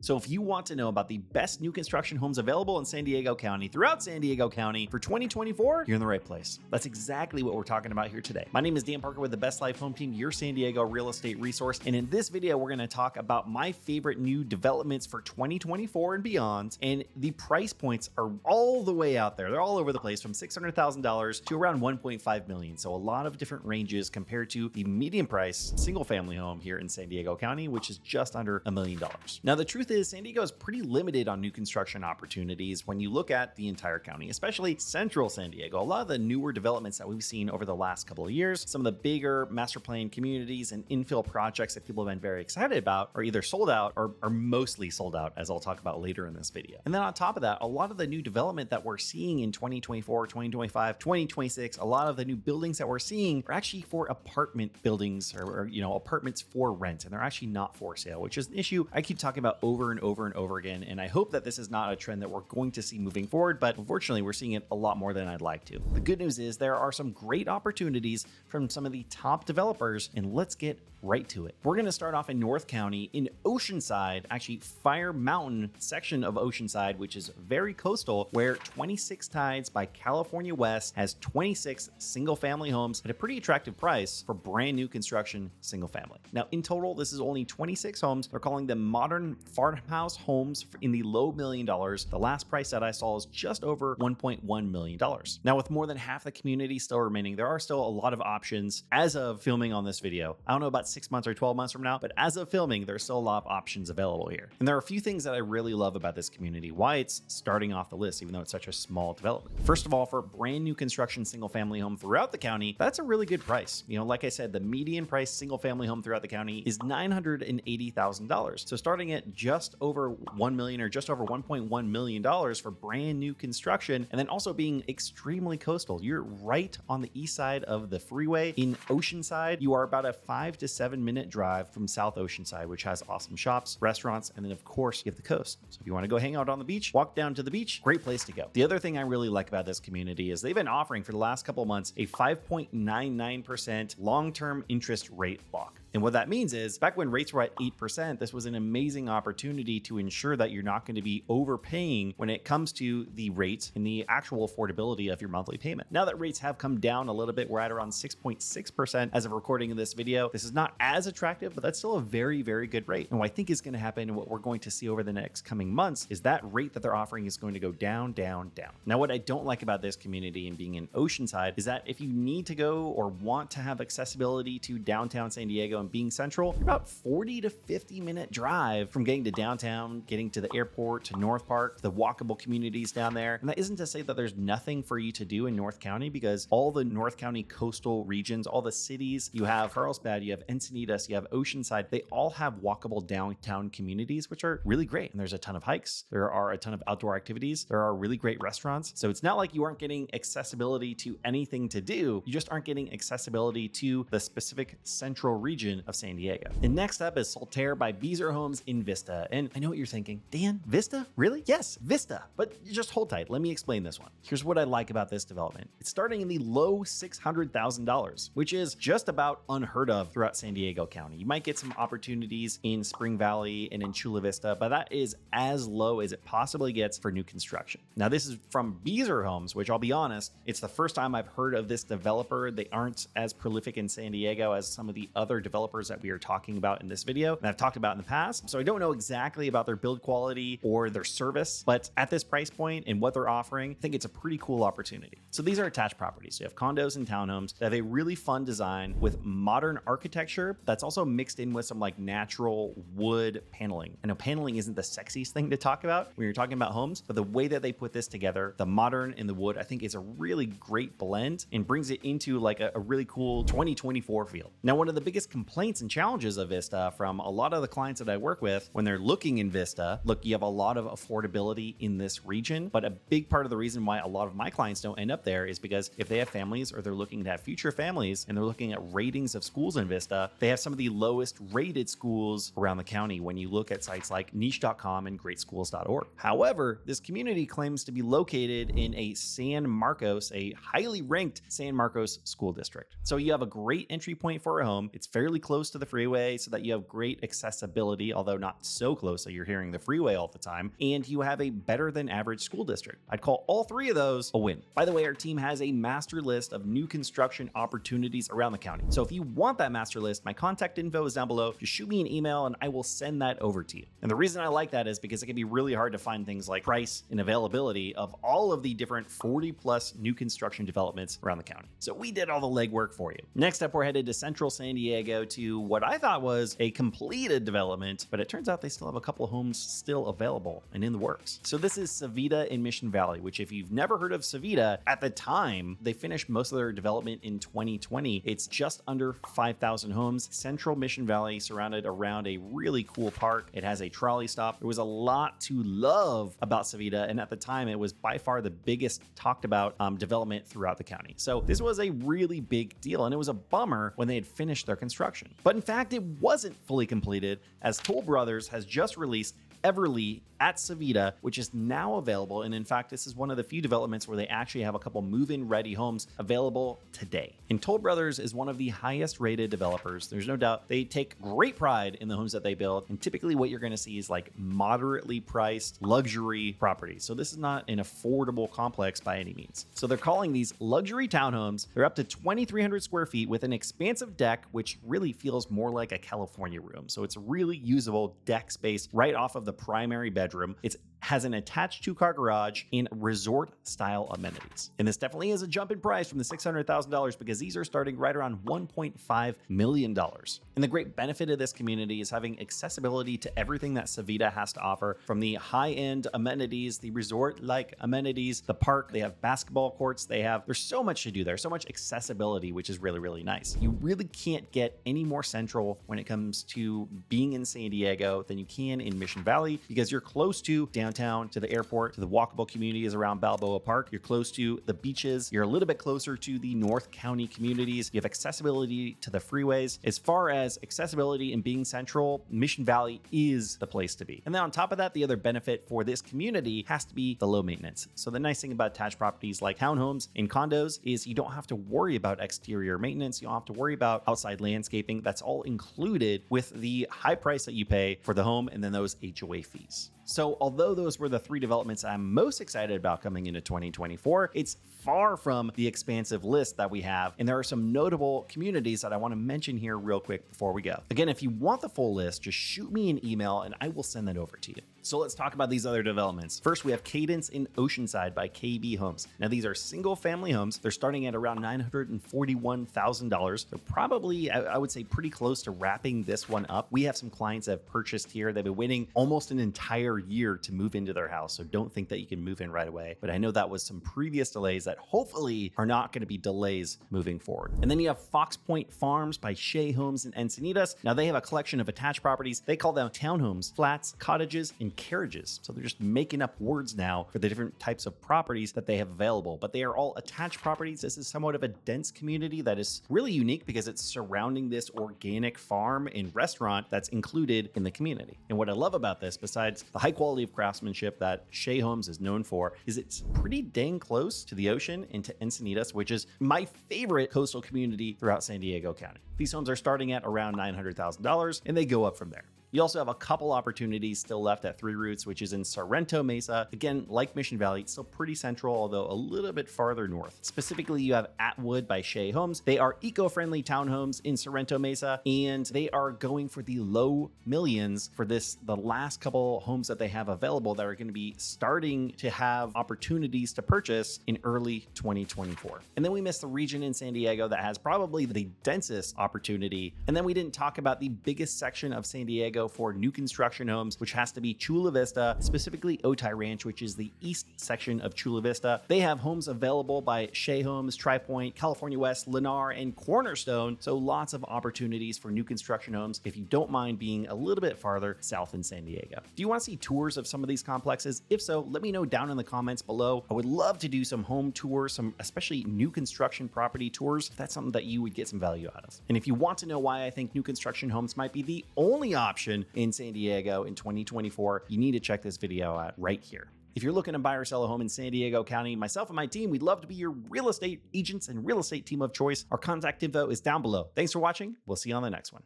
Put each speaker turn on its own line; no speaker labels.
So if you want to know about the best new construction homes available in San Diego County, throughout San Diego County for 2024, you're in the right place. That's exactly what we're talking about here today. My name is Dan Parker with the Best Life Home Team, your San Diego real estate resource. And in this video, we're going to talk about my favorite new developments for 2024 and beyond. And the price points are all the way out there. They're all over the place, from $600,000 to around $1.5 million. So a lot of different ranges compared to the median price single family home here in San Diego County, which is just under $1 million. Now, the truth is San Diego is pretty limited on new construction opportunities when you look at the entire county, especially central San Diego. A lot of the newer developments that we've seen over the last couple of years, some of the bigger master plan communities and infill projects that people have been very excited about are either sold out or are mostly sold out, as I'll talk about later in this video. And then on top of that, a lot of the new development that we're seeing in 2024, 2025, 2026, a lot of the new buildings that we're seeing are actually for apartment buildings or apartments for rent, and they're actually not for sale, which is an issue I keep talking about over and over and over again. And I hope that this is not a trend that we're going to see moving forward, but unfortunately, we're seeing it a lot more than I'd like to. The good news is there are some great opportunities from some of the top developers, and let's get right to it. We're going to start off in North County in Oceanside, actually Fire Mountain section of Oceanside, which is very coastal, where 26 Tides by California West has 26 single family homes at a pretty attractive price for brand new construction single family. Now, in total, this is only 26 homes. They're calling them modern farmhouse homes in the low $1 million. The last price that I saw is just over $1.1 million. Now, with more than half the community still remaining, there are still a lot of options as of filming on this video. I don't know about 6 months or 12 months from now, but as of filming, there's still a lot of options available here. And there are a few things that I really love about this community, why it's starting off the list, even though it's such a small development. First of all, for a brand new construction single family home throughout the county, that's a really good price. Like I said, the median price single family home throughout the county is $980,000. So starting at just over $1 million or just over $1.1 million for brand new construction, and then also being extremely coastal. You're right on the east side of the freeway in Oceanside. You are about a 5 to 7 minute drive from South Oceanside, which has awesome shops, restaurants, and then of course you have the coast. So if you want to go hang out on the beach, walk down to the beach, great place to go. The other thing I really like about this community is they've been offering for the last couple of months a 5.99% long-term interest rate lock. And what that means is back when rates were at 8%, this was an amazing opportunity to ensure that you're not going to be overpaying when it comes to the rates and the actual affordability of your monthly payment. Now that rates have come down a little bit, we're at around 6.6% as of recording of this video. This is not as attractive, but that's still a very, very good rate. And what I think is going to happen and what we're going to see over the next coming months is that rate that they're offering is going to go down, down, down. Now, what I don't like about this community and being in Oceanside is that if you need to go or want to have accessibility to downtown San Diego and being central, you're about 40 to 50 minute drive from getting to downtown, getting to the airport, to North Park, the walkable communities down there. And that isn't to say that there's nothing for you to do in North County, because all the North County coastal regions, all the cities, you have Carlsbad, you have Encinitas, you have Oceanside, they all have walkable downtown communities, which are really great. And there's a ton of hikes. There are a ton of outdoor activities. There are really great restaurants. So it's not like you aren't getting accessibility to anything to do. You just aren't getting accessibility to the specific central region of San Diego. And next up is Soltaire by Beazer Homes in Vista. And I know what you're thinking, Dan, Vista? Really? Yes, Vista. But just hold tight. Let me explain this one. Here's what I like about this development. It's starting in the low $600,000, which is just about unheard of throughout San Diego County. You might get some opportunities in Spring Valley and in Chula Vista, but that is as low as it possibly gets for new construction. Now, this is from Beazer Homes, which I'll be honest, it's the first time I've heard of this developer. They aren't as prolific in San Diego as some of the other developers that we are talking about in this video and I've talked about in the past. So I don't know exactly about their build quality or their service, but at this price point and what they're offering, I think it's a pretty cool opportunity. So these are attached properties. So you have condos and townhomes that have a really fun design with modern architecture that's also mixed in with some like natural wood paneling. I know paneling isn't the sexiest thing to talk about when you're talking about homes, but the way that they put this together, the modern and the wood, I think is a really great blend and brings it into like a really cool 2024 feel. Now, one of the biggest complaints and challenges of Vista from a lot of the clients that I work with when they're looking in Vista, look, you have a lot of affordability in this region, but a big part of the reason why a lot of my clients don't end up there is because if they have families or they're looking to have future families and they're looking at ratings of schools in Vista, they have some of the lowest rated schools around the county when you look at sites like niche.com and greatschools.org. However, this community claims to be located in a San Marcos, a highly ranked San Marcos school district. So you have a great entry point for a home. It's fairly really close to the freeway so that you have great accessibility, although not so close that you're hearing the freeway all the time, and you have a better than average school district. I'd call all three of those a win. By the way, our team has a master list of new construction opportunities around the county. So if you want that master list, my contact info is down below. Just shoot me an email and I will send that over to you. And the reason I like that is because it can be really hard to find things like price and availability of all of the different 40 plus new construction developments around the county. So we did all the legwork for you. Next up, we're headed to central San Diego to what I thought was a completed development, but it turns out they still have a couple of homes still available and in the works. So this is Savita in Mission Valley, which if you've never heard of Savita, at the time, they finished most of their development in 2020. It's just under 5,000 homes, central Mission Valley, surrounded around a really cool park. It has a trolley stop. There was a lot to love about Savita, and at the time, it was by far the biggest talked about development throughout the county. So this was a really big deal, and it was a bummer when they had finished their construction. But in fact, it wasn't fully completed, as Toll Brothers has just released Everly at Savita, which is now available. And in fact, this is one of the few developments where they actually have a couple move-in ready homes available today. And Toll Brothers is one of the highest rated developers. There's no doubt they take great pride in the homes that they build. And typically what you're going to see is like moderately priced luxury properties. So this is not an affordable complex by any means. So they're calling these luxury townhomes. They're up to 2,300 square feet with an expansive deck, which really feels more like a California room. So it's really usable deck space right off of the primary bedroom. It has an attached 2-car garage and resort style amenities. And this definitely is a jump in price from the $600,000 because these are starting right around $1.5 million. And the great benefit of this community is having accessibility to everything that Savita has to offer, from the high-end amenities, the resort-like amenities, the park. They have basketball courts. There's so much to do there, so much accessibility, which is really, really nice. You really can't get any more central when it comes to being in San Diego than you can in Mission Valley, because you're close to downtown, to the airport, to the walkable communities around Balboa Park. You're close to the beaches. You're a little bit closer to the North County communities. You have accessibility to the freeways. As far as accessibility and being central, Mission Valley is the place to be. And then on top of that, the other benefit for this community has to be the low maintenance. So the nice thing about attached properties like townhomes and condos is you don't have to worry about exterior maintenance. You don't have to worry about outside landscaping. That's all included with the high price that you pay for the home and then those HOA fees. So although those were the three developments I'm most excited about coming into 2024, it's far from the expansive list that we have. And there are some notable communities that I want to mention here real quick before we go. Again, if you want the full list, just shoot me an email and I will send that over to you. So let's talk about these other developments. First, we have Cadence in Oceanside by KB Homes. Now, these are single family homes. They're starting at around $941,000. They're probably, I would say, pretty close to wrapping this one up. We have some clients that have purchased here. They've been waiting almost an entire year to move into their house. So don't think that you can move in right away. But I know that was some previous delays that hopefully are not going to be delays moving forward. And then you have Fox Point Farms by Shea Homes in Encinitas. Now, they have a collection of attached properties. They call them townhomes, flats, cottages, and carriages. So they're just making up words now for the different types of properties that they have available, but they are all attached properties. This is somewhat of a dense community that is really unique because it's surrounding this organic farm and restaurant that's included in the community. And what I love about this, besides the high quality of craftsmanship that Shea Homes is known for, is it's pretty dang close to the ocean and to Encinitas, which is my favorite coastal community throughout San Diego County. These homes are starting at around $900,000 and they go up from there. You also have a couple opportunities still left at Three Roots, which is in Sorrento Mesa. Again, like Mission Valley, it's still pretty central, although a little bit farther north. Specifically, you have Atwood by Shea Homes. They are eco-friendly townhomes in Sorrento Mesa, and they are going for the low millions for the last couple homes that they have available that are going to be starting to have opportunities to purchase in early 2024. And then we missed the region in San Diego that has probably the densest opportunity. And then we didn't talk about the biggest section of San Diego for new construction homes, which has to be Chula Vista, specifically Otay Ranch, which is the east section of Chula Vista. They have homes available by Shea Homes, Tri-Point, California West, Lennar, and Cornerstone. So lots of opportunities for new construction homes if you don't mind being a little bit farther south in San Diego. Do you want to see tours of some of these complexes? If so, let me know down in the comments below. I would love to do some home tours, some especially new construction property tours, if that's something that you would get some value out of. And if you want to know why I think new construction homes might be the only option in San Diego in 2024, you need to check this video out right here. If you're looking to buy or sell a home in San Diego County, myself and my team, we'd love to be your real estate agents and real estate team of choice. Our contact info is down below. Thanks for watching. We'll see you on the next one.